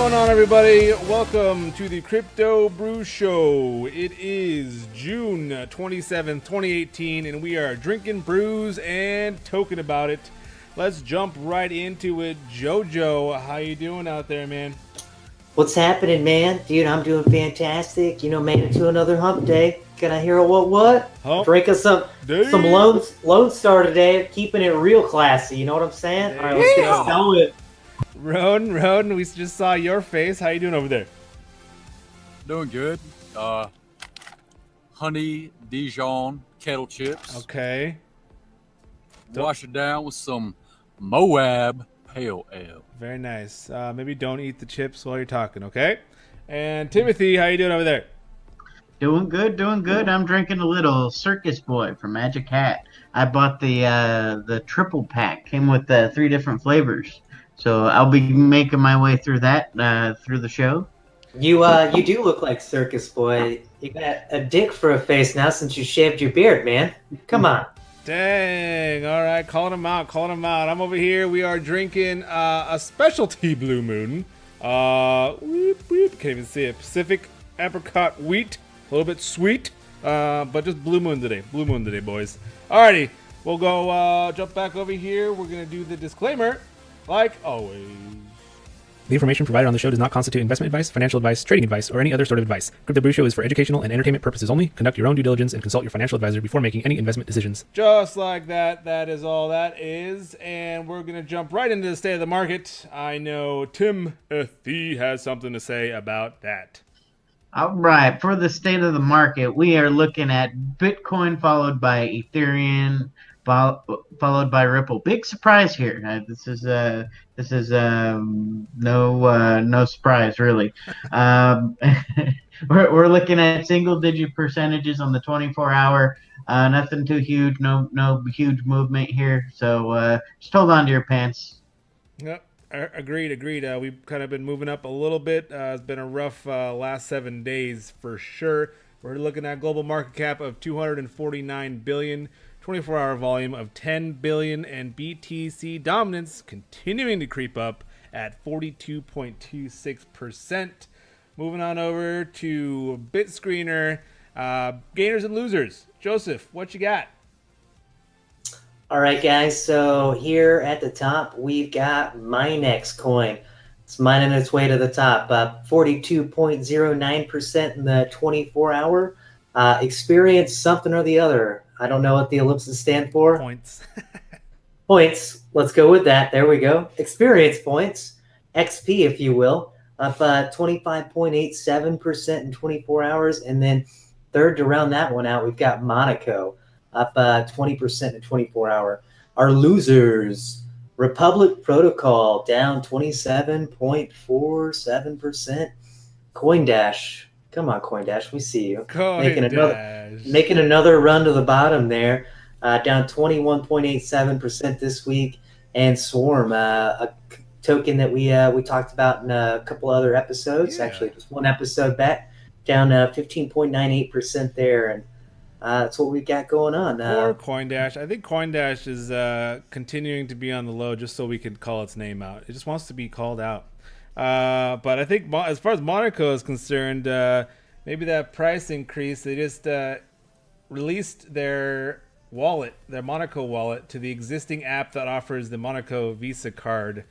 going on, everybody? Welcome to the Crypto Brew Show. It is June 27th, 2018, and we are drinking brews and talking about it. Let's jump right into it. Jojo, how you doing out there, man? What's happening, man? Dude, I'm doing fantastic. Made it to another hump day. Can I hear a what? Hump Drinking some Lone Star today, keeping it real classy. You know what I'm saying? All right, let's get going. Roan, we just saw your face. How you doing over there? Doing good. Honey Dijon kettle chips. Okay. Wash it down with some Moab Pale Ale. Very nice. Maybe don't eat the chips while you're talking, okay? And Timothy, how you doing over there? Doing good. I'm drinking a little Circus Boy from Magic Hat. I bought the triple pack. Came with 3 different flavors. So I'll be making my way through that through the show. You do look like Circus Boy. You got a dick for a face now since you shaved your beard, man. Come on. Dang. All right, calling him out. I'm over here. We are drinking a specialty Blue Moon. Can't even see it. Pacific apricot wheat. A little bit sweet, but just Blue Moon today. Blue Moon today, boys. Alrighty, we'll go jump back over here. We're going to do the disclaimer, like always. The information provided on the show does not constitute investment advice, financial advice, trading advice, or any other sort of advice. Crypto Brew Show is for educational and entertainment purposes only. Conduct your own due diligence and consult your financial advisor before making any investment decisions. Just like that, that is all that is. And we're going to jump right into the state of the market. I know Timothy has something to say about that. All right, for the state of the market, we are looking at Bitcoin followed by Ethereum, followed by Ripple. Big surprise here. This is no surprise really. We're looking at single-digit percentages on the 24-hour. Nothing too huge. No huge movement here. So just hold on to your pants. Yep. Agreed. We've kind of been moving up a little bit. It's been a rough last 7 days for sure. We're looking at global market cap of 249 billion, 24-hour volume of 10 billion, and BTC dominance continuing to creep up at 42.26%. Moving on over to BitScreener, gainers and losers. Joseph, what you got? All right, guys. So here at the top, we've got Minex coin. It's mining its way to the top. 42.09% in the 24-hour. Experience something or the other. I don't know what the ellipses stand for. Points. Points. Let's go with that. There we go. Experience points. XP, if you will. Up 25.87% in 24 hours. And then third to round that one out, we've got Monaco. Up 20% in 24-hour. Our losers, Republic Protocol, down 27.47%. CoinDash, come on, CoinDash, we see you. Making another run to the bottom there, down 21.87% this week. And Swarm, a token that we talked about in a couple other episodes, actually just one episode back, down 15.98% there. And that's what we've got going on. Or CoinDash. I think CoinDash is continuing to be on the low just so we can call its name out. It just wants to be called out. But I think as far as Monaco is concerned, maybe that price increase, they just released their wallet, their Monaco wallet, to the existing app that offers the Monaco Visa card.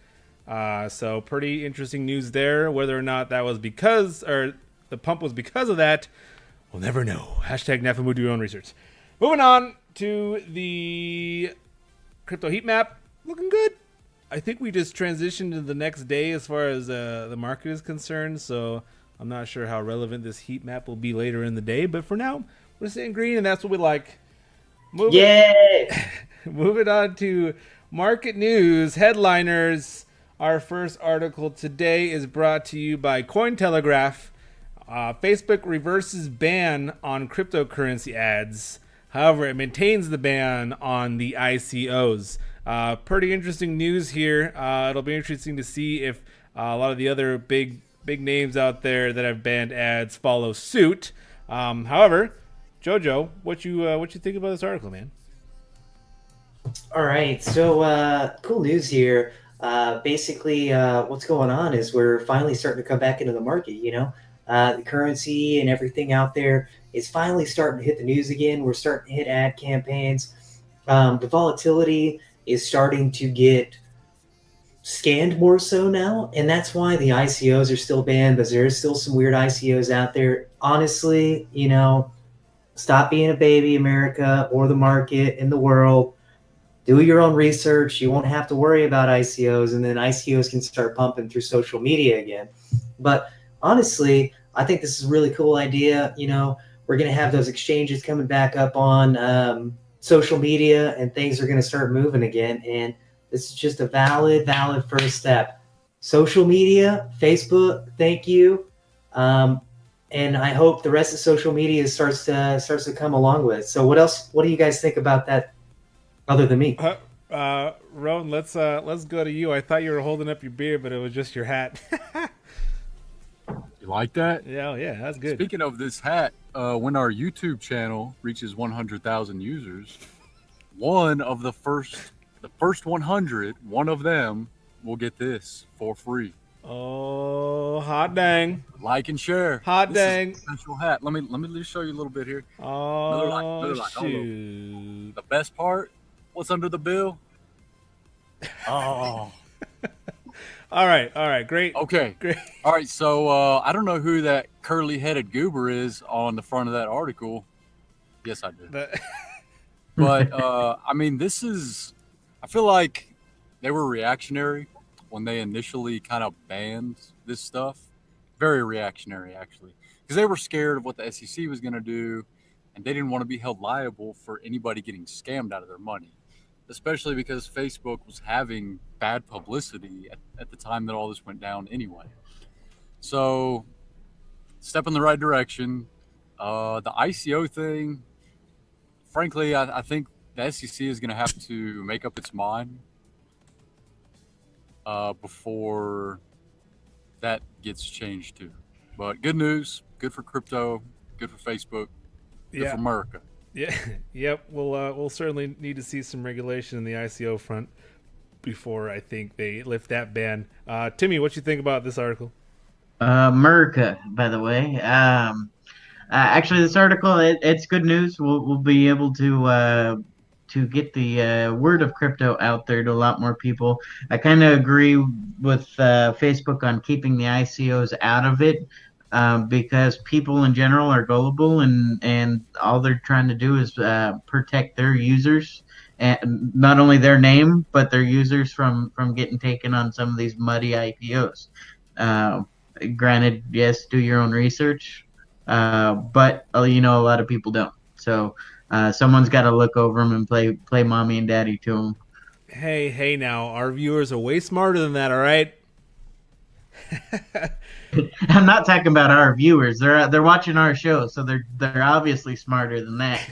So pretty interesting news there. Whether or not that was because, or the pump was because of that, we'll never know. Hashtag Nafamu, do your own research. Moving on to the crypto heat map. Looking good. I think we just transitioned to the next day as far as the market is concerned. So I'm not sure how relevant this heat map will be later in the day. But for now, we're staying green, and that's what we like. Yay! Moving on to market news. Headliners. Our first article today is brought to you by Cointelegraph. Facebook reverses ban on cryptocurrency ads. However, it maintains the ban on the ICOs. Pretty interesting news here. It'll be interesting to see if a lot of the other big names out there that have banned ads follow suit. However, Jojo, what you think about this article, man? All right, so cool news here. basically, what's going on is we're finally starting to come back into the market. The currency and everything out there is finally starting to hit the news again. We're starting to hit ad campaigns. The volatility is starting to get scanned more so now, and that's why the ICOs are still banned, but there is still some weird ICOs out there. Honestly, stop being a baby, America, or the market in the world. Do your own research. You won't have to worry about ICOs, and then ICOs can start pumping through social media again. But honestly, I think this is a really cool idea. We're going to have those exchanges coming back up on social media, and things are going to start moving again. And this is just a valid first step. Social media, Facebook, thank you. And I hope the rest of social media starts to come along with it. So what do you guys think about that other than me? Rowan, let's go to you. I thought you were holding up your beer, but it was just your hat. You like that? Yeah, that's good. Speaking of this hat, when our YouTube channel reaches 100,000 users, one of the first 100, one of them will get this for free. Oh, hot dang! Like and share. Hot dang! This is a special hat. Let me just show you a little bit here. Oh, Miller Lite. shoot! The best part, what's under the bill? Oh. All right, great. Okay, great. All right, so I don't know who that curly-headed goober is on the front of that article. Yes, I do. But I mean, I feel like they were reactionary when they initially kind of banned this stuff. Very reactionary, actually, because they were scared of what the SEC was going to do, and they didn't want to be held liable for anybody getting scammed out of their money, especially because Facebook was having bad publicity at the time that all this went down anyway. So, step in the right direction. The ICO thing, frankly, I think the SEC is going to have to make up its mind before that gets changed too. But good news, good for crypto, good for Facebook, good for America. Yeah, yep. We'll certainly need to see some regulation in the ICO front before I think they lift that ban. Timmy, what you think about this article? America, by the way. Actually, this article it's good news. We'll be able to get the word of crypto out there to a lot more people. I kind of agree with Facebook on keeping the ICOs out of it. Because people in general are gullible and all they're trying to do is protect their users, and not only their name but their users from getting taken on some of these muddy IPOs. Granted, yes, do your own research, but a lot of people don't. So someone's got to look over them and play mommy and daddy to them. Hey, now our viewers are way smarter than that. All right. I'm not talking about our viewers. They're watching our show, so they're obviously smarter than that.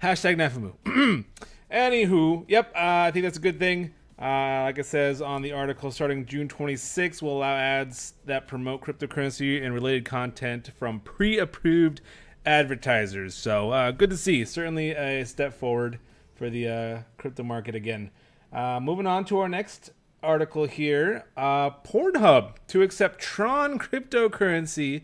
Hashtag Nafamu. Anywho, yep, I think that's a good thing. Like it says on the article, starting June 26, will allow ads that promote cryptocurrency and related content from pre-approved advertisers. So good to see. Certainly a step forward for the crypto market again. Moving on to our next article here. Pornhub to accept Tron cryptocurrency,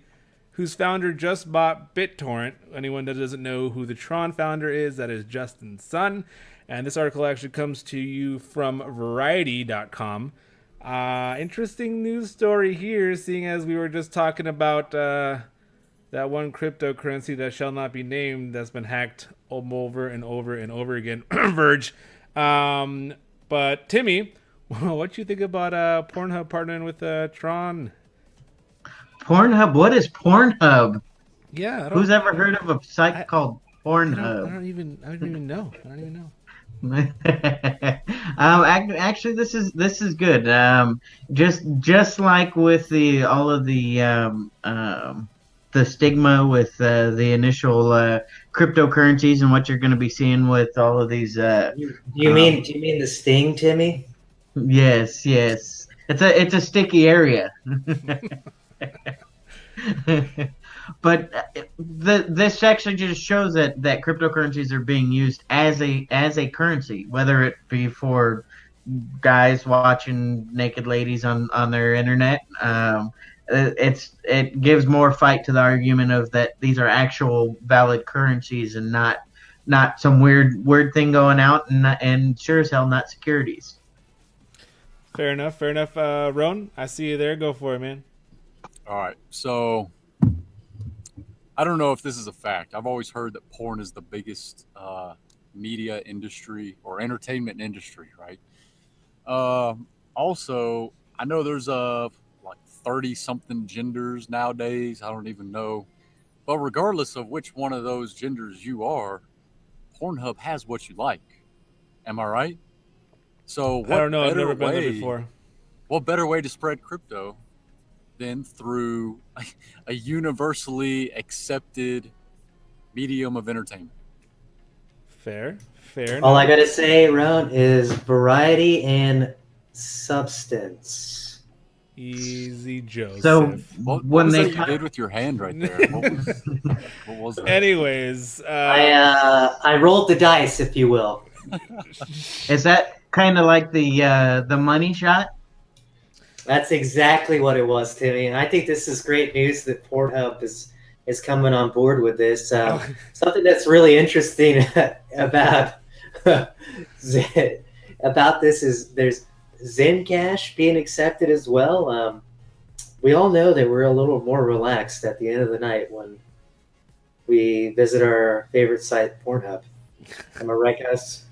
whose founder just bought BitTorrent. Anyone that doesn't know who the Tron founder is, that is Justin Sun. And this article actually comes to you from Variety.com. Interesting news story here, seeing as we were just talking about that one cryptocurrency that shall not be named that's been hacked over and over and over again. Verge. But Timmy, what you think about Pornhub partnering with Tron? Pornhub? What is Pornhub? Yeah, who's ever heard of a site called Pornhub? I don't even know. Actually, this is good. Just like with all of the stigma with the initial cryptocurrencies and what you're going to be seeing with all of these. Do you mean the sting, Timmy? Yes. It's a sticky area. But this actually just shows that cryptocurrencies are being used as a currency, whether it be for guys watching naked ladies on their internet. It gives more fight to the argument of that these are actual valid currencies and not some weird thing going out, and sure as hell not securities. Fair enough. Fair enough. Ron, I see you there. Go for it, man. All right. So I don't know if this is a fact. I've always heard that porn is the biggest media industry or entertainment industry, right? Also, I know there's like 30 something genders nowadays. I don't even know. But regardless of which one of those genders you are, Pornhub has what you like. Am I right? So what I don't know. I've never been way, there before. What better way to spread crypto than through a universally accepted medium of entertainment? Fair enough. All I gotta say, Ron, is variety and substance. Easy, Joseph. So What when was they that you did with your hand right there? What was that? Anyways, I rolled the dice, if you will. is that kind of like the money shot? That's exactly what it was, Timmy. And I think this is great news that Pornhub is coming on board with this. Something that's really interesting about about this is there's Zencash being accepted as well. We all know that we're a little more relaxed at the end of the night when we visit our favorite site, Pornhub. Am I right, guys?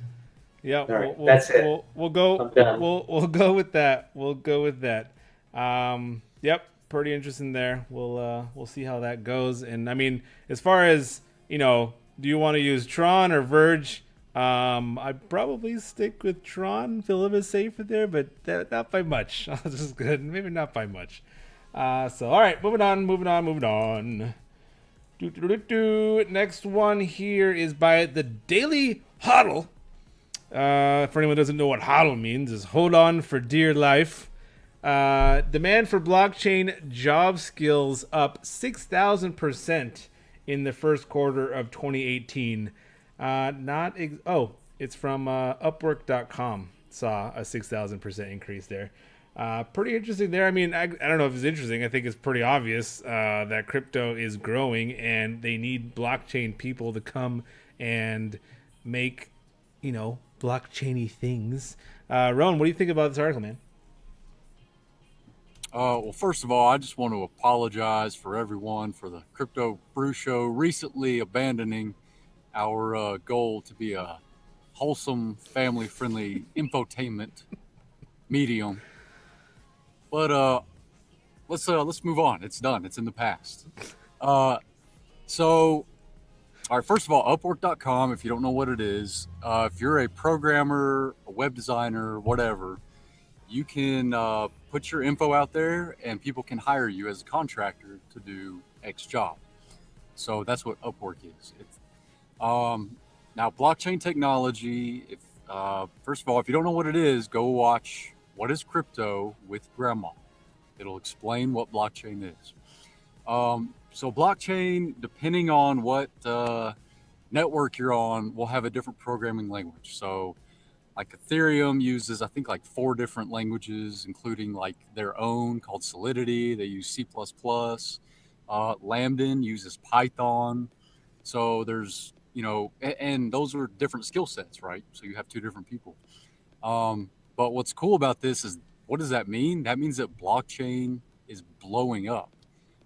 yeah, All right, that's it. We'll go. I'm done. We'll go with that. We'll go with that. Yep, pretty interesting there. We'll see how that goes. And I mean, as far as do you want to use Tron or Verge? I'd probably stick with Tron. Feel a little bit safer there, but not by much. This is good. Maybe not by much. So all right, moving on. Next one here is by the Daily Hodl. For anyone who doesn't know what hodl means, is hold on for dear life. Demand for blockchain job skills up 6,000% in the first quarter of 2018. It's from Upwork.com. Saw a 6,000% increase there. Pretty interesting there. I mean, I don't know if it's interesting. I think it's pretty obvious that crypto is growing and they need blockchain people to come and make, blockchainy things. Rowan, what do you think about this article, man? Well, first of all, I just want to apologize for everyone for the Crypto Brew Show recently abandoning our goal to be a wholesome, family-friendly infotainment medium. But let's move on. It's done. It's in the past. So, all right. First of all, Upwork.com. If you don't know what it is, if you're a programmer, a web designer, whatever, you can put your info out there, and people can hire you as a contractor to do X job. So that's what Upwork is. Now, blockchain technology. First of all, if you don't know what it is, go watch What is Crypto with Grandma. It'll explain what blockchain is. So blockchain, depending on what network you're on, will have a different programming language. So like Ethereum uses, I think, like 4 different languages, including like their own called Solidity. They use C++. Lambda uses Python. So there's, and those are different skill sets, right? So you have 2 different people. But what's cool about this is, what does that mean? That means that blockchain is blowing up.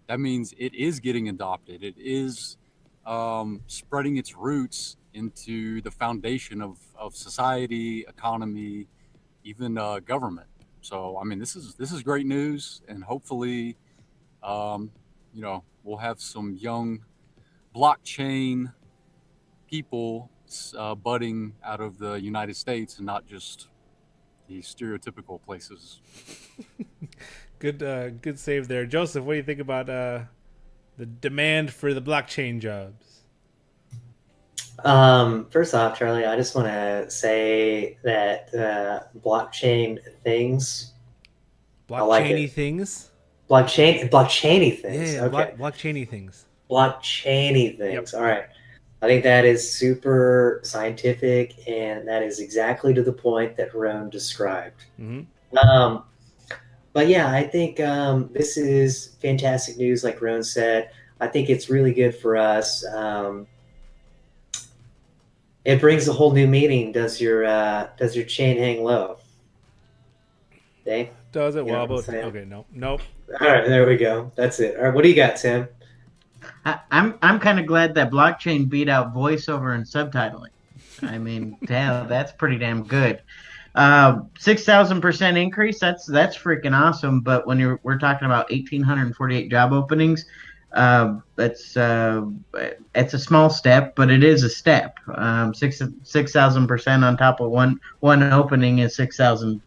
That means it is getting adopted. It is spreading its roots into the foundation of society, economy, even government. So, I mean, this is great news, and hopefully, we'll have some young blockchain people budding out of the United States and not just the stereotypical places. Good save there, Joseph. What do you think about the demand for the blockchain jobs? First off, Charlie, I just want to say that blockchain things. Blockchainy things. Blockchainy things. Yeah, okay. blockchainy things. Blockchainy things. Yep. All right. I think that is super scientific, and that is exactly to the point that Ron described. But yeah, I think this is fantastic news, like Ron said. I think it's really good for us. It brings a whole new meaning. Does your chain hang low? Dave? Does it You know wobble? what I'm saying? Okay, nope. All right, there we go. That's it. All right, what do you got, Tim? I'm kind of glad that blockchain beat out voiceover and subtitling. I mean, damn, that's pretty damn good. 6,000% increase. That's freaking awesome. But when we're talking about 1,848 job openings, it's a small step, but it is a step. 6,000% on top of one opening is 6,000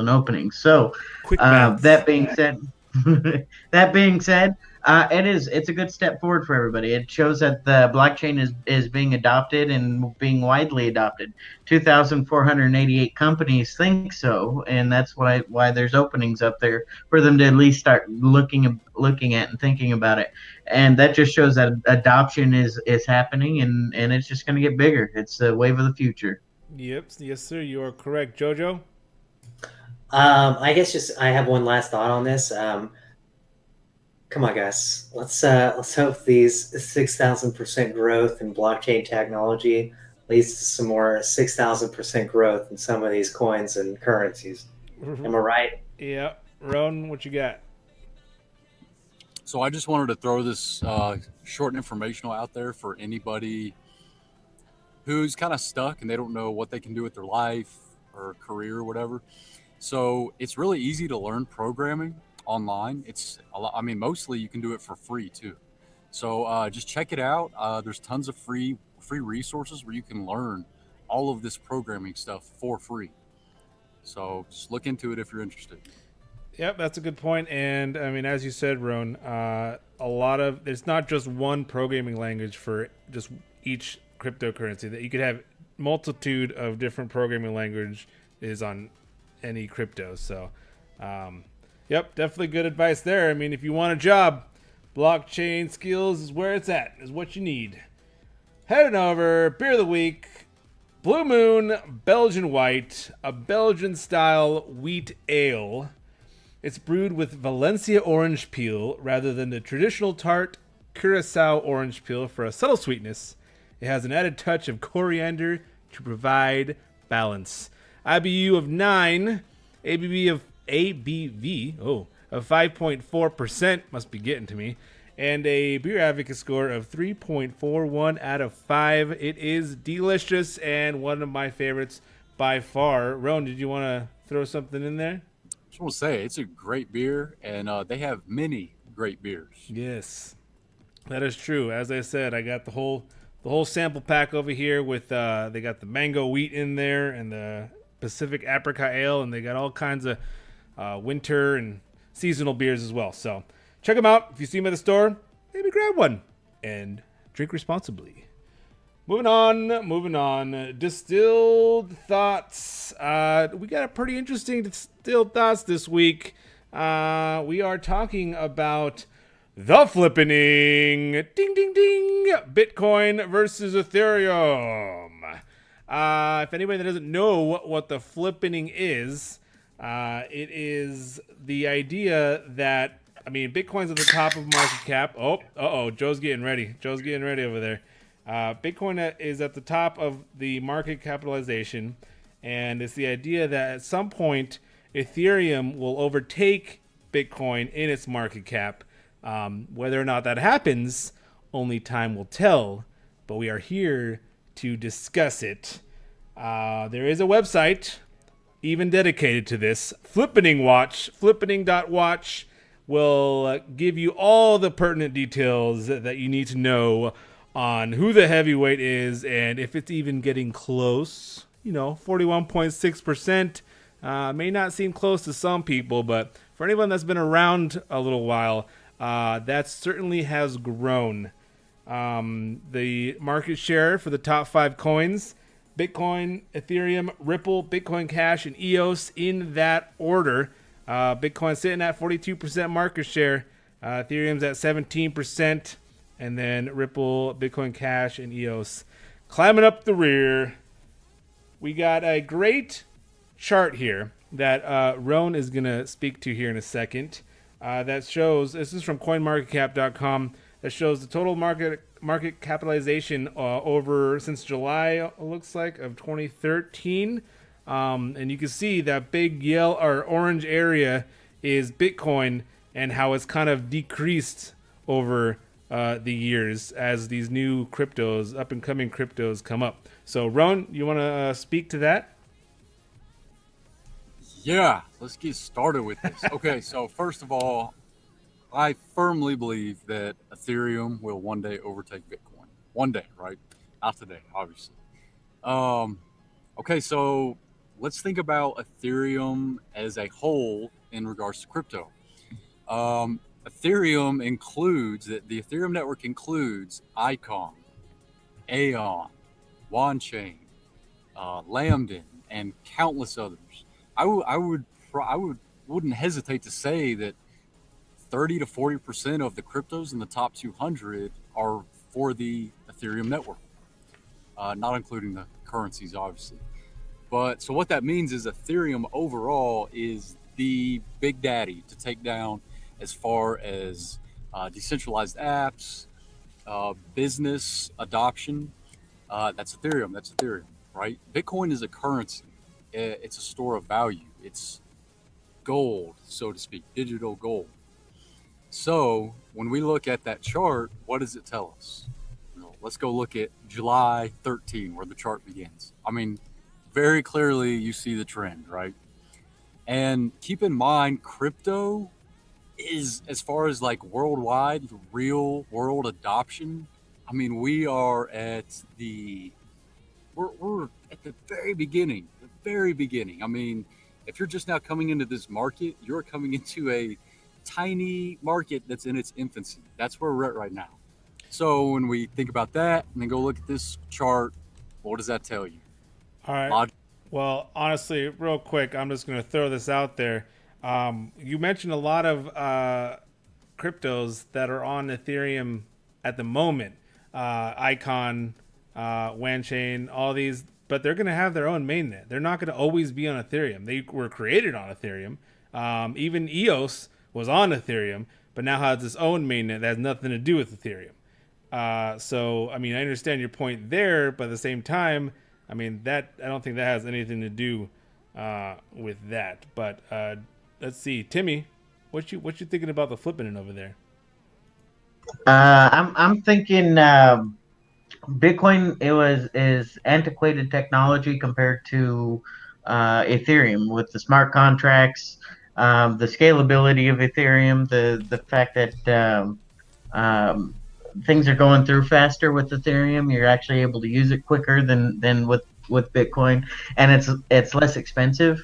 openings. So that being said, it's a good step forward for everybody. It shows that the blockchain is being adopted and being widely adopted. 2,488 companies think so, and that's why there's openings up there for them to at least start looking at and thinking about it. And that just shows that adoption is happening, and it's just going to get bigger. It's the wave of the future. Yep, yes, sir. You are correct, Jojo. I guess I have one last thought on this. Come on, guys. Let's hope these 6,000% growth in blockchain technology leads to some more 6,000% growth in some of these coins and currencies. Am I right? Yeah. Ron, what you got? So I just wanted to throw this short informational out there for anybody who's kind of stuck and they don't know what they can do with their life or career or whatever. So it's really easy to learn programming online. It's a lot, I mean, mostly you can do it for free too. So just check it out. There's tons of free resources where you can learn all of this programming stuff for free. So just look into it if you're interested. Yep, that's a good point. And I mean, as you said, Ron, it's not just one programming language for just each cryptocurrency. That you could have multitude of different programming language is on any crypto. So, yep, definitely good advice there. I mean, if you want a job, blockchain skills is where it's at, is what you need. Heading over, beer of the week, Blue Moon Belgian White, a Belgian-style wheat ale. It's brewed with Valencia orange peel rather than the traditional tart Curacao orange peel for a subtle sweetness. It has an added touch of coriander to provide balance. IBU of 9, ABV of 5.4%, must be getting to me, and a beer advocate score of 3.41 out of 5. It is delicious and one of my favorites by far. Ron, did you want to throw something in there? I just want to say it's a great beer, and they have many great beers. Yes, that is true. As I said, I got the whole sample pack over here with they got the mango wheat in there and the Pacific apricot ale, and they got all kinds of winter and seasonal beers as well. So check them out. If you see them at the store, maybe grab one and drink responsibly. Moving on. Distilled thoughts. We got a pretty interesting distilled thoughts this week. We are talking about the flippening, ding, ding, ding, Bitcoin versus Ethereum. If anybody that doesn't know what the flippening is, it is the idea that, I mean, Bitcoin's at the top of market cap. Joe's getting ready. Over there. Bitcoin is at the top of the market capitalization, and it's the idea that at some point Ethereum will overtake Bitcoin in its market cap. Whether or not that happens, only time will tell, but we are here to discuss it. There is a website even dedicated to this, flippening.watch will give you all the pertinent details that you need to know on who the heavyweight is and if it's even getting close. 41.6%. May not seem close to some people, but for anyone that's been around a little while, that certainly has grown. The market share for the top 5 coins, Bitcoin, Ethereum, Ripple, Bitcoin Cash, and EOS in that order. Bitcoin sitting at 42% market share. Ethereum's at 17%. and then Ripple, Bitcoin Cash, and EOS climbing up the rear. We got a great chart here that Roan is going to speak to here in a second. That shows, this is from CoinMarketCap.com, that shows the total market capitalization over since July, it looks like, of 2013. And you can see that big yellow or orange area is Bitcoin and how it's kind of decreased over the years as these new cryptos, up and coming cryptos, come up. So, Roan, you want to speak to that? Yeah, let's get started with this. Okay, so first of all, I firmly believe that Ethereum will one day overtake Bitcoin. One day, right? Not today, obviously. Okay, so let's think about Ethereum as a whole in regards to crypto. Ethereum includes, the Ethereum network includes Icon, Aeon, Wanchain, Lambda, and countless others. I wouldn't hesitate to say that 30 to 40% of the cryptos in the top 200 are for the Ethereum network, not including the currencies, obviously. But so what that means is Ethereum overall is the big daddy to take down as far as decentralized apps, business adoption. That's Ethereum, right? Bitcoin is a currency. It's a store of value. It's gold, so to speak, digital gold. So when we look at that chart, what does it tell us? Let's go look at July 13, where the chart begins. I mean, very clearly you see the trend, right? And keep in mind, crypto is, as far as like worldwide, real world adoption, I mean, we're at the very beginning. I mean, if you're just now coming into this market, you're coming into a tiny market that's in its infancy. That's where we're at right now. So when we think about that and then go look at this chart, what does that tell you? All right. Well, honestly, real quick, I'm just going to throw this out there. You mentioned a lot of cryptos that are on Ethereum at the moment. Icon, Wanchain, all these, but they're going to have their own mainnet. They're not going to always be on Ethereum. They were created on Ethereum. Even EOS was on Ethereum, but now has its own mainnet that has nothing to do with Ethereum. So, I mean, I understand your point there, but at the same time, I mean, I don't think that has anything to do with that. But let's see, Timmy, what you thinking about the flipping it over there? I'm thinking Bitcoin is antiquated technology compared to Ethereum with the smart contracts, the scalability of Ethereum, the fact that things are going through faster with Ethereum. You're actually able to use it quicker than with Bitcoin, and it's less expensive.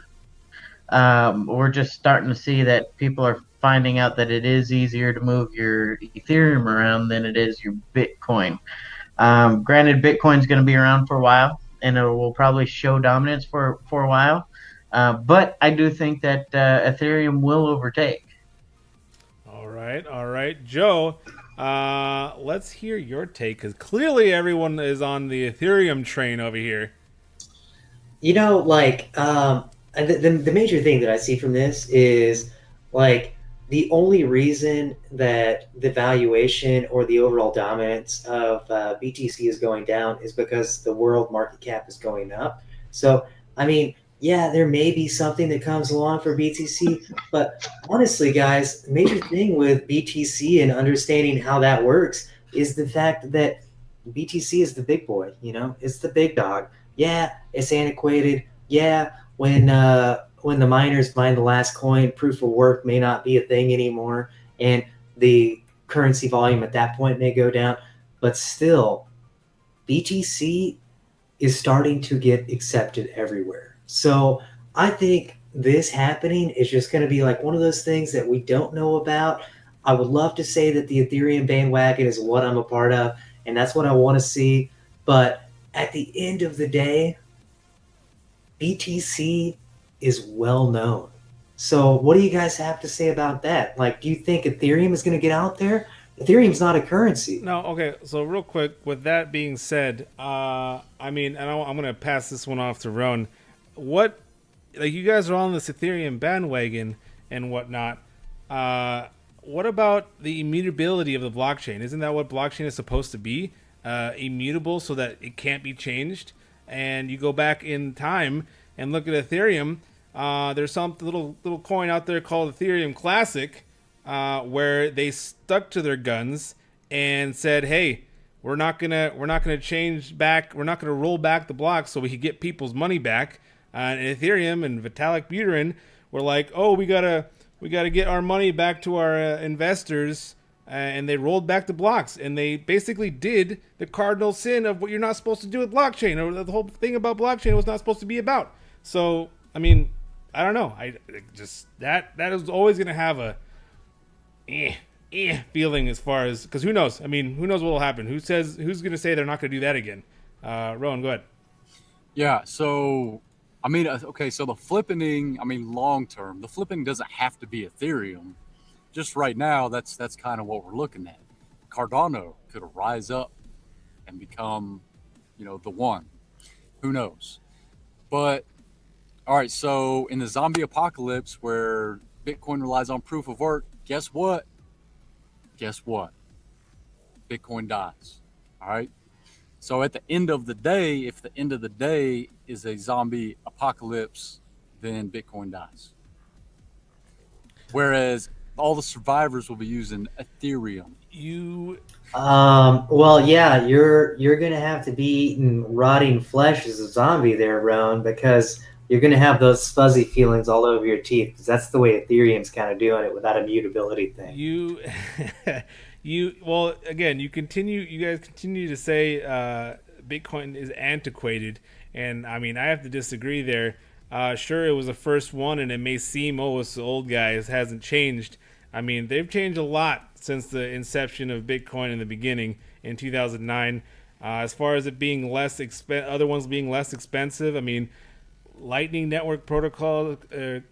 We're just starting to see that people are finding out that it is easier to move your Ethereum around than it is your Bitcoin. Granted, Bitcoin's going to be around for a while, and it will probably show dominance for a while. But I do think that Ethereum will overtake. All right, Joe. Let's hear your take, because clearly everyone is on the Ethereum train over here. You know, like the major thing that I see from this is like the only reason that the valuation or the overall dominance of BTC is going down is because the world market cap is going up. So, I mean, yeah, there may be something that comes along for BTC, but honestly, guys, the major thing with BTC and understanding how that works is the fact that BTC is the big boy, you know, it's the big dog. Yeah, it's antiquated. Yeah, when the miners mine the last coin, proof of work may not be a thing anymore, and the currency volume at that point may go down. But still, BTC is starting to get accepted everywhere. So I think this happening is just going to be like one of those things that we don't know about. I would love to say that the Ethereum bandwagon is what I'm a part of, and that's what I want to see. But at the end of the day, BTC is well known. So what do you guys have to say about that? Like, do you think Ethereum is going to get out there? Ethereum's not a currency. No, okay. So real quick, with that being said, I mean, and I'm gonna pass this one off to Roan. What, like, you guys are on this Ethereum bandwagon and whatnot. What about the immutability of the blockchain? Isn't that what blockchain is supposed to be? Immutable, so that it can't be changed. And you go back in time and look at Ethereum. There's some little coin out there called Ethereum Classic, where they stuck to their guns and said, "Hey, we're not gonna change back. We're not gonna roll back the blocks so we could get people's money back." And Ethereum and Vitalik Buterin were like, "Oh, we gotta get our money back to our investors." And they rolled back the blocks, and they basically did the cardinal sin of what you're not supposed to do with blockchain, or the whole thing about blockchain was not supposed to be about. So, I mean, I don't know. I just that is always going to have a feeling, as far as, because who knows? I mean, who knows what will happen? Who's going to say they're not going to do that again? Rowan, go ahead. Yeah. So, I mean, okay. So the flippening, I mean, long term, the flipping doesn't have to be Ethereum. Just right now, that's kind of what we're looking at. Cardano could rise up and become, the one. Who knows? But all right, so in the zombie apocalypse where Bitcoin relies on proof of work, guess what? Bitcoin dies. All right. So at the end of the day, if the end of the day is a zombie apocalypse, then Bitcoin dies. Whereas all the survivors will be using Ethereum. Well, yeah, you're gonna have to be eating rotting flesh as a zombie there, Roan, because you're gonna have those fuzzy feelings all over your teeth, because that's the way Ethereum's kind of doing it with that immutability thing. Well, again, you guys continue to say Bitcoin is antiquated, and I mean, I have to disagree there. Sure, it was the first one, and it may seem, it's the old guy, it hasn't changed. I mean, they've changed a lot since the inception of Bitcoin in the beginning in 2009. As far as it being other ones being less expensive, I mean, Lightning Network protocol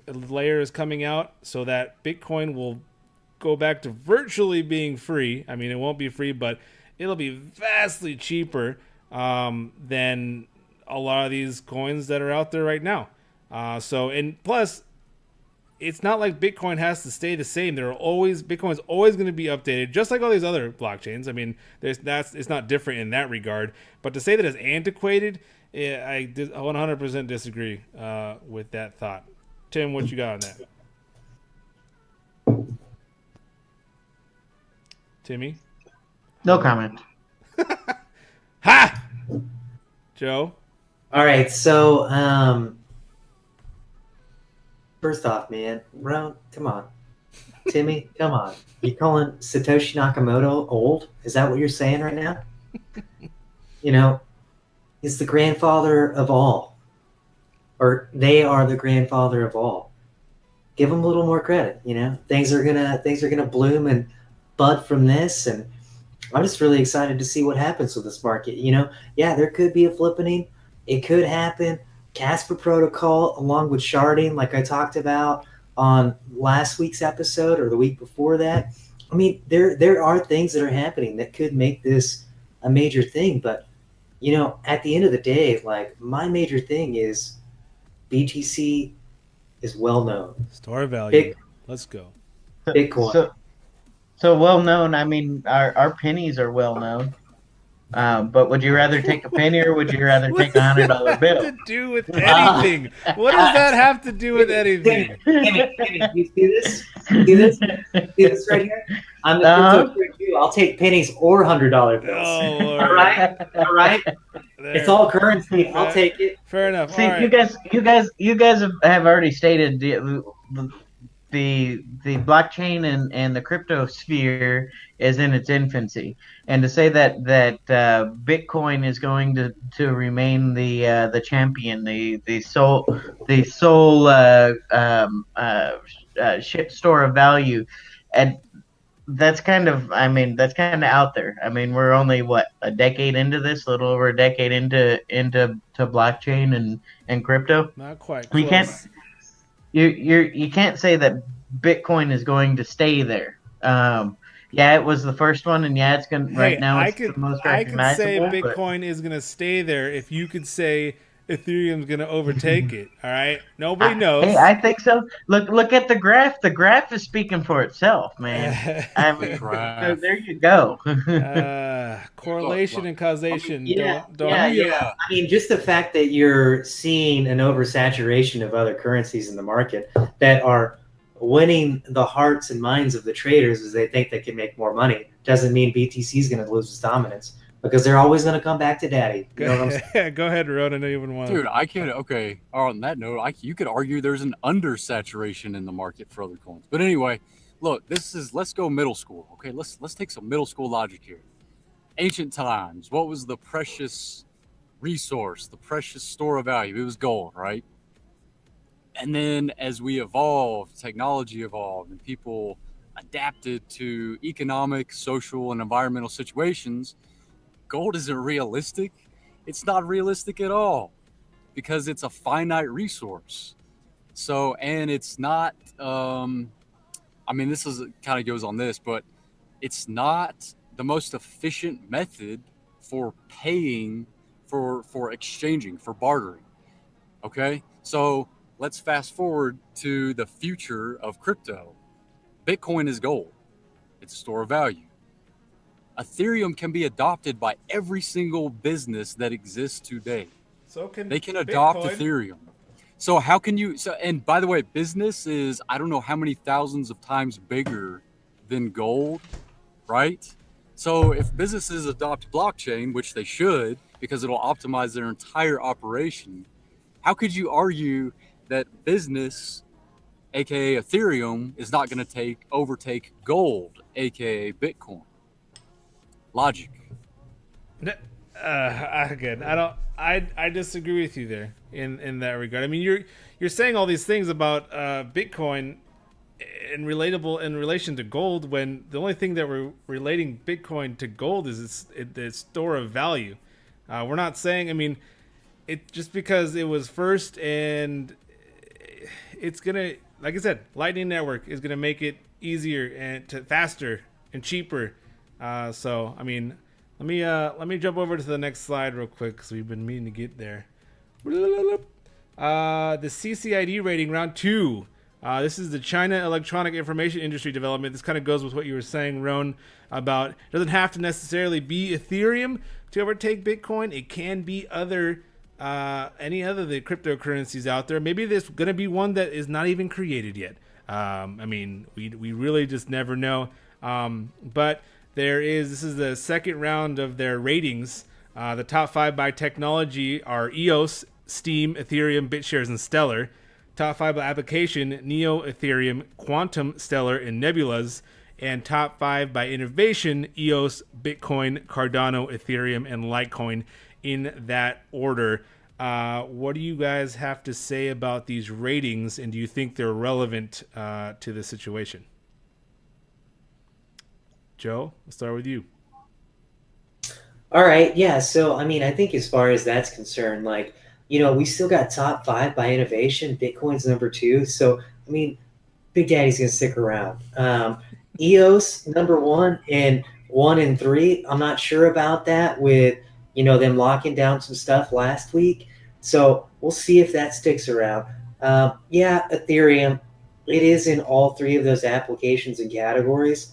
layer is coming out, so that Bitcoin will go back to virtually being free. I mean, it won't be free, but it'll be vastly cheaper than a lot of these coins that are out there right now. And plus, it's not like Bitcoin has to stay the same. Bitcoin's always going to be updated, just like all these other blockchains. I mean, it's not different in that regard. But to say that it's antiquated, I 100% disagree with that thought. Tim, what you got on that? Timmy? No comment. Ha! Joe? All right, so first off, man, Roan, come on. Timmy, come on. You calling Satoshi Nakamoto old? Is that what you're saying right now? He's the grandfather of all. Or they are the grandfather of all. Give them a little more credit, Things are gonna bloom and bud from this, and I'm just really excited to see what happens with this market. Yeah, there could be a flippening. It could happen. Casper protocol, along with sharding, like I talked about on last week's episode or the week before that. I mean, there are things that are happening that could make this a major thing. But, at the end of the day, like, my major thing is BTC is well known. Store value. Let's go. Bitcoin. So well known. I mean, our pennies are well known. But would you rather take a penny or would you rather take $100 bill? What does that have to do with anything? What does that have to do with anything? Timmy, you see this? See this right here? I'm the crypto too. I'll take pennies or $100 bills. Oh, all right. It's all currency. I'll take it. Fair enough. See, right. you guys have already stated the blockchain and the crypto sphere is in its infancy, and to say that Bitcoin is going to remain the champion, the sole store of value, and that's kind of out there. I mean, we're only a decade into this, a little over a decade into blockchain and crypto. Not quite. We can't. You can't say that Bitcoin is going to stay there. Yeah, it was the first one, and yeah, it's gonna. Right Hey, now, it's the most I could say recognizable. But Bitcoin is gonna stay there if you could say Ethereum's gonna overtake it. All right, nobody hey, knows. I think so. Look at the graph. The graph is speaking for itself, man. I The mean, graph. there you go. Correlation Look. and I mean, causation Yeah, let yeah, don't. me. yeah. I mean, just the fact that you're seeing an oversaturation of other currencies in the market that are winning the hearts and minds of the traders as they think they can make more money doesn't mean BTC is going to lose its dominance because they're always going to come back to daddy. You know what I'm saying? Go ahead, Ron. I know you wouldn't want Dude, I can't. Okay. On that note, you could argue there's an undersaturation in the market for other coins. But anyway, look, let's go middle school. Okay, let's take some middle school logic here. Ancient times, what was the precious resource, the precious store of value? It was gold, right? And then as we evolved, technology evolved, and people adapted to economic, social, and environmental situations, gold isn't realistic. It's not realistic at all because it's a finite resource. So, and it's not, I mean, this is kind of goes on this, but it's not the most efficient method for paying, for exchanging, for bartering. Okay. So let's fast forward to the future of crypto. Bitcoin is gold. It's a store of value. Ethereum can be adopted by every single business that exists today. So can They can adopt Bitcoin. Ethereum. So how can you? So, and by the way, business is, I don't know how many thousands of times bigger than gold, right? So if businesses adopt blockchain, which they should, because it'll optimize their entire operation, how could you argue that business, aka Ethereum, is not going to overtake gold, aka Bitcoin? Logic. Again, I don't. I disagree with you there in that regard. I mean, you're saying all these things about Bitcoin and relatable in relation to gold when the only thing that we're relating Bitcoin to gold is its store of value. We're not saying. I mean, it just because it was first and it's gonna, like I said, Lightning Network is gonna make it easier and faster and cheaper. So I mean, let me jump over to the next slide real quick because we've been meaning to get there. The CCID rating round 2. This is the China Electronic Information Industry Development. This kind of goes with what you were saying, Roan, about it doesn't have to necessarily be Ethereum to overtake Bitcoin. It can be any other of the cryptocurrencies out there. Maybe there's going to be one that is not even created yet. I mean, we really just never know. But this is the second round of their ratings. The top 5 by technology are EOS, Steam, Ethereum, BitShares, and Stellar. Top 5 by application, Neo, Ethereum, Quantum, Stellar, and Nebulas. And top 5 by innovation, EOS, Bitcoin, Cardano, Ethereum, and Litecoin, in that order. What do you guys have to say about these ratings, and do you think they're relevant to the situation? Joe, let's start with you. All right, yeah. So, I mean, I think as far as that's concerned, like, we still got top 5 by innovation. Bitcoin's number 2. So, I mean, Big Daddy's gonna stick around. EOS number 1 and 1 and 3. I'm not sure about that with them locking down some stuff last week. So we'll see if that sticks around. Yeah, Ethereum. It is in all 3 of those applications and categories.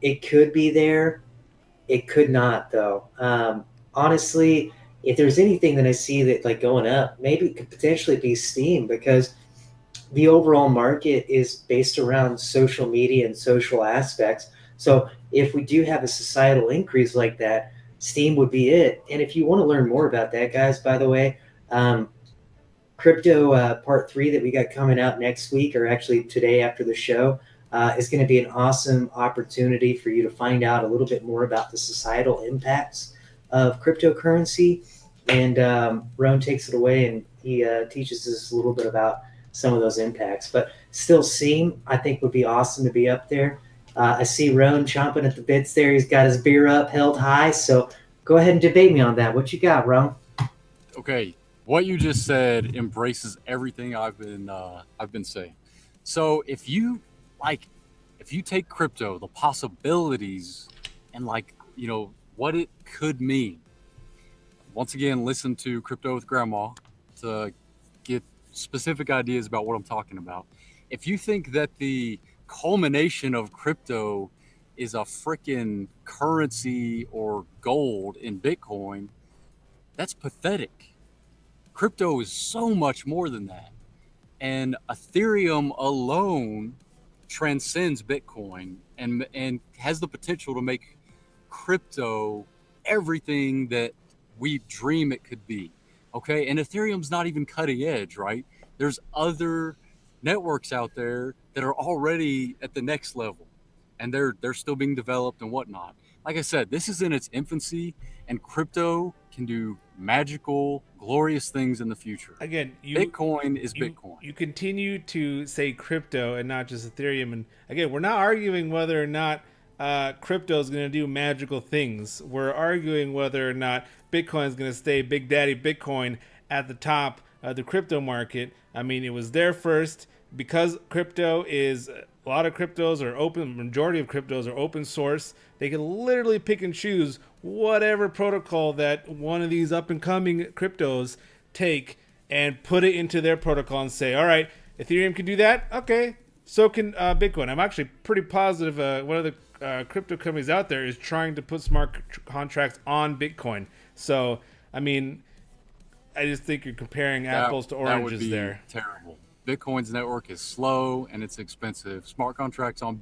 It could be there. It could not, though. Honestly, if there's anything that I see that like going up, maybe it could potentially be Steam because the overall market is based around social media and social aspects. So if we do have a societal increase like that, Steam would be it. And if you want to learn more about that, guys, by the way, crypto part 3 that we got coming out next week, or actually today after the show, is going to be an awesome opportunity for you to find out a little bit more about the societal impacts of cryptocurrency. And Roan takes it away and he teaches us a little bit about some of those impacts. But still, Steam, I think, would be awesome to be up there. I see Roan chomping at the bits there. He's got his beer up, held high. So go ahead and debate me on that. What you got, Roan? Okay, what you just said embraces everything I've been saying. So if you like, if you take crypto, the possibilities and like, you know, what it could mean. Once again, listen to Crypto with Grandma to get specific ideas about what I'm talking about. If you think that the culmination of crypto is a freaking currency or gold in Bitcoin, that's pathetic. Crypto is so much more than that. And Ethereum alone transcends Bitcoin and has the potential to make crypto everything that we dream it could be. Okay. And Ethereum's not even cutting edge, right? There's other networks out there that are already at the next level, and they're still being developed and whatnot. Like I said, this is in its infancy, and crypto can do magical, glorious things in the future. Again, Bitcoin is Bitcoin. You continue to say crypto and not just Ethereum. And again, we're not arguing whether or not crypto is going to do magical things. We're arguing whether or not Bitcoin is going to stay Big Daddy Bitcoin at the top of the crypto market. I mean, it was there first because crypto is, a lot of cryptos are open, majority of cryptos are open source. They can literally pick and choose whatever protocol that one of these up and coming cryptos take and put it into their protocol and say, all right, Ethereum can do that. Okay, so can Bitcoin. I'm actually pretty positive one of the crypto companies out there is trying to put smart contracts on Bitcoin. So, I mean, I just think you're comparing apples to oranges. That would be there. Terrible. Bitcoin's network is slow and it's expensive. Smart contracts on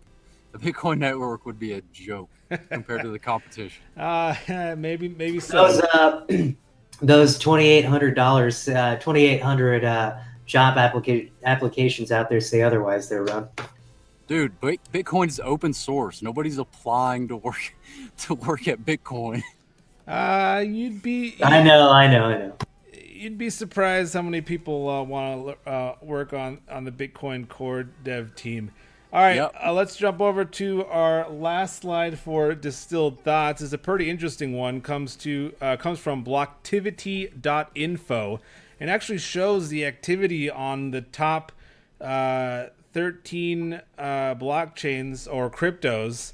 the Bitcoin network would be a joke compared to the competition. Maybe so. Those $2,800, 2,800 job applications out there say otherwise. They're run. Dude, Bitcoin is open source. Nobody's applying to work at Bitcoin. You'd be. I know. You'd be surprised how many people want to work on the Bitcoin core dev team. All right, Yep. Let's jump over to our last slide for distilled thoughts. It's a pretty interesting one. Comes from blocktivity.info and actually shows the activity on the top 13 blockchains or cryptos.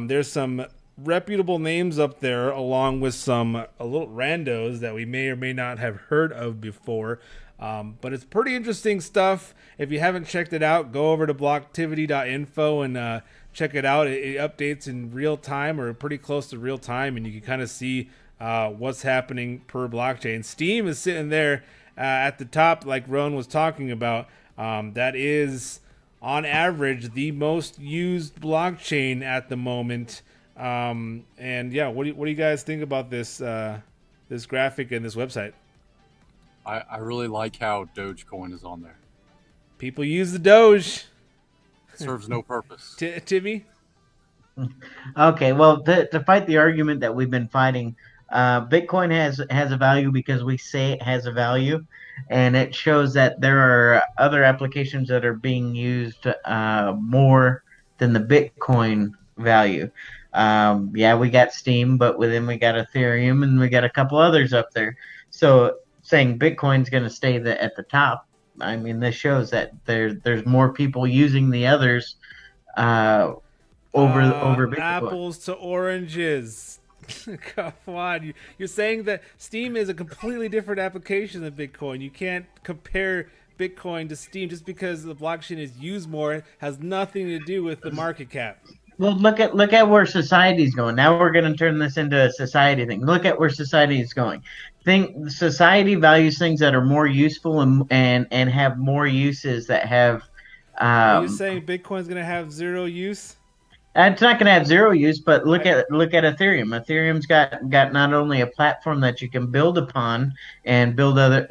There's some reputable names up there along with some a little randos that we may or may not have heard of before. But it's pretty interesting stuff. If you haven't checked it out, go over to blocktivity.info and check it out. It updates in real time or pretty close to real time, and you can kind of see what's happening per blockchain. Steam is sitting there at the top, like Roan was talking about. That is, on average, the most used blockchain at the moment. And yeah, what do you guys think about this this graphic and this website? I really like how Dogecoin is on there. People use the Doge. It serves no purpose. Timmy? Okay, well, to fight the argument that we've been fighting, Bitcoin has a value because we say it has a value, and it shows that there are other applications that are being used more than the Bitcoin value. Yeah, we got Steam, but then we got Ethereum, and we got a couple others up there. So saying Bitcoin's going to stay at the top, I mean, this shows that there's more people using the others over Bitcoin. Apples to oranges. Come on. You're saying that Steam is a completely different application than Bitcoin. You can't compare Bitcoin to Steam just because the blockchain is used more. It has nothing to do with the market cap. Well, look at where society's going. Now we're going to turn this into a society thing. Look at where society is going. Think society values things that are more useful and have more uses that have. Are you saying Bitcoin's going to have zero use? It's not going to have zero use, but look at Ethereum. Ethereum's got not only a platform that you can build upon and build other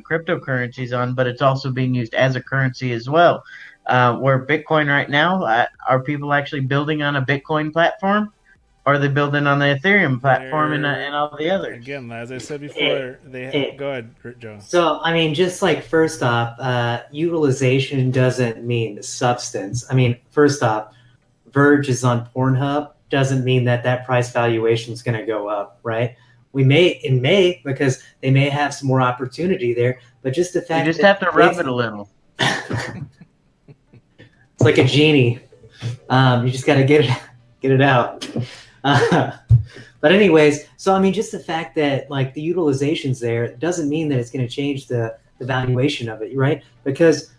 cryptocurrencies on, but it's also being used as a currency as well. Where Bitcoin right now, are people actually building on a Bitcoin platform? Or are they building on the Ethereum platform and all the others? Again, as I said before, go ahead, Joe. So, I mean, just like first off, utilization doesn't mean substance. I mean, first off, Verge is on Pornhub doesn't mean that price valuation is going to go up, right? It may because they may have some more opportunity there, but just the fact you just have to rub it a little. It's like a genie. You just got to get it out. But anyways, so I memean, just the fact that like the utilization's there doesn't mean that it's going to change the valuation of it, right? Because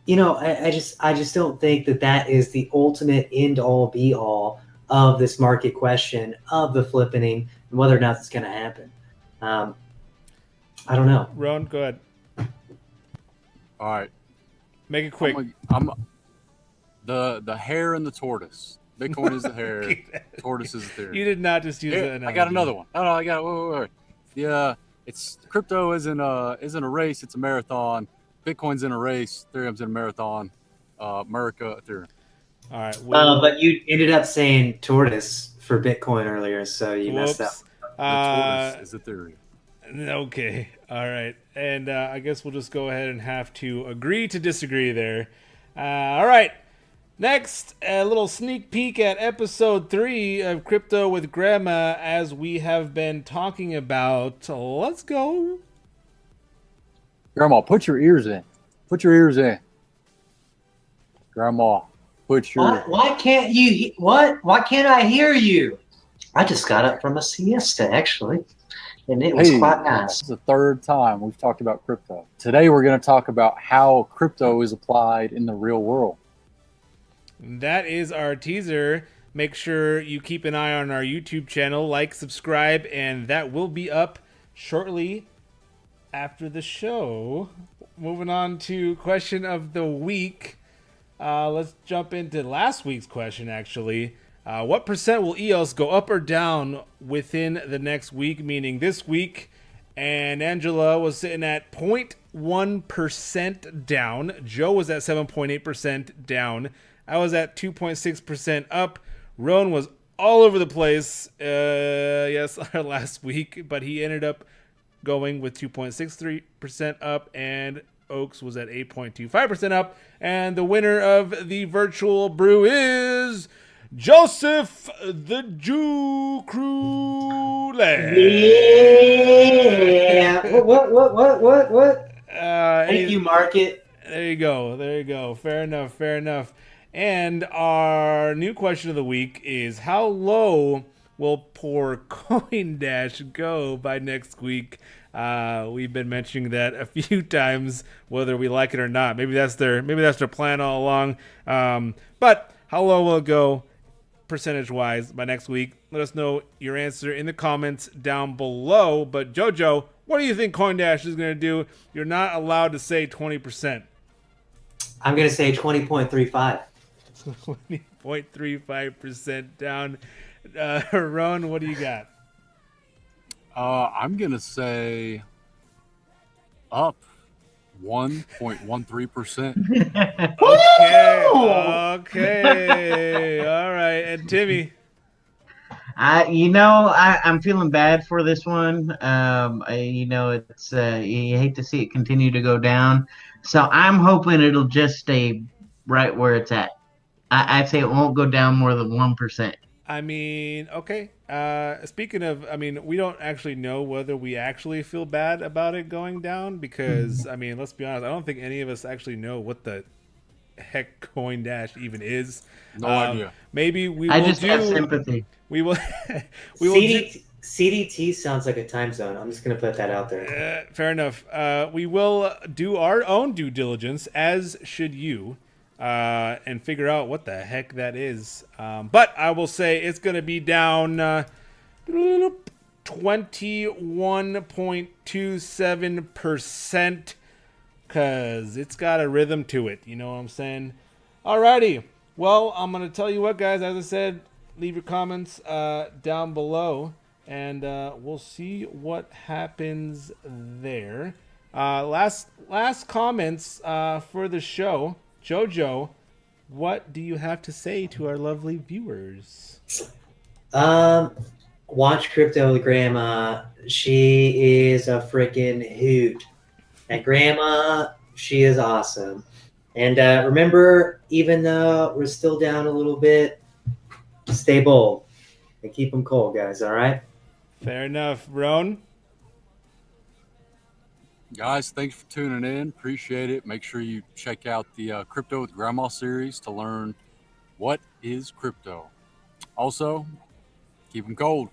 you know, I just don't think that is the ultimate end all be all of this market question of the flippening and whether or not it's going to happen. I don't know. Ron, go ahead. All right. Make it quick. I'm the hare and the tortoise. Bitcoin is the hare. Tortoise is the Ethereum. You did not just use that. I got another one. I got. Wait. Yeah, it's crypto isn't a race. It's a marathon. Bitcoin's in a race. Ethereum's in a marathon. America, Ethereum. All right. But you ended up saying tortoise for Bitcoin earlier, so you messed up. The tortoise is Ethereum. Okay. All right. And I guess we'll just go ahead and have to agree to disagree there. All right. Next, a little sneak peek at episode 3 of Crypto with Grandma, as we have been talking about. Let's go. Grandma, put your ears in. Put your ears in. Grandma, put your. Why can't you? What? Why can't I hear you? I just got up from a siesta, actually, and it was quite nice. This is the third time we've talked about crypto. Today, we're going to talk about how crypto is applied in the real world. That is our teaser. Make sure you keep an eye on our YouTube channel, like, subscribe, and that will be up shortly after the show. Moving on to question of the week. Let's jump into last week's question, actually. What percent will EOS go up or down within the next week, meaning this week? And Angela was sitting at 0.1% down. Joe was at 7.8% down. I was at 2.6% up. Roan was all over the place, yes, last week, but he ended up going with 2.63% up, and Oaks was at 8.25% up. And the winner of the virtual brew is Joseph the Jew Crule. Yeah. What? Thank you, Market. There you go. Fair enough. And our new question of the week is, how low will poor CoinDash go by next week? We've been mentioning that a few times, whether we like it or not. Maybe that's their plan all along. But how low will it go percentage-wise by next week? Let us know your answer in the comments down below. But Jojo, what do you think CoinDash is going to do? You're not allowed to say 20%. I'm going to say 20.35. 20.35% down. Ron, what do you got? I'm going to say up 1.13%. Okay. All right. And Timmy? I'm feeling bad for this one. It's you hate to see it continue to go down. So I'm hoping it'll just stay right where it's at. I'd say it won't go down more than 1%. I mean, okay. Speaking of, we don't actually know whether we actually feel bad about it going down because, let's be honest, I don't think any of us actually know what the heck CoinDash even is. No idea. Maybe we I will just have sympathy. We will. CDT sounds like a time zone. I'm just going to put that out there. Fair enough. We will do our own due diligence, as should you. And figure out what the heck that is. But I will say it's going to be down 21.27% because it's got a rhythm to it. You know what I'm saying? Alrighty. Well, I'm going to tell you what, guys. As I said, leave your comments down below, and we'll see what happens there. Last comments for the show. Jojo, what do you have to say to our lovely viewers? Watch Crypto with Grandma. She is a freaking hoot. And Grandma, she is awesome. And remember, even though we're still down a little bit, stay bold and keep them cold, guys. All right? Fair enough. Roan? Guys, thanks for tuning in. Appreciate it. Make sure you check out the Crypto with Grandma series to learn what is crypto. Also, keep them cold.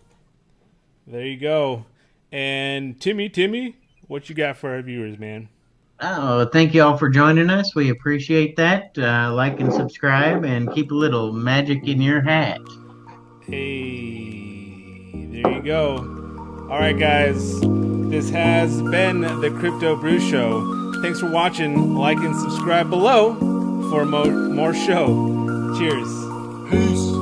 There you go. And Timmy, what you got for our viewers, man? Oh, thank you all for joining us. We appreciate that. Like and subscribe, and keep a little magic in your hat. Hey, there you go. All right, guys. This has been the Crypto Brew Show. Thanks for watching. Like and subscribe below for more show. Cheers. Peace.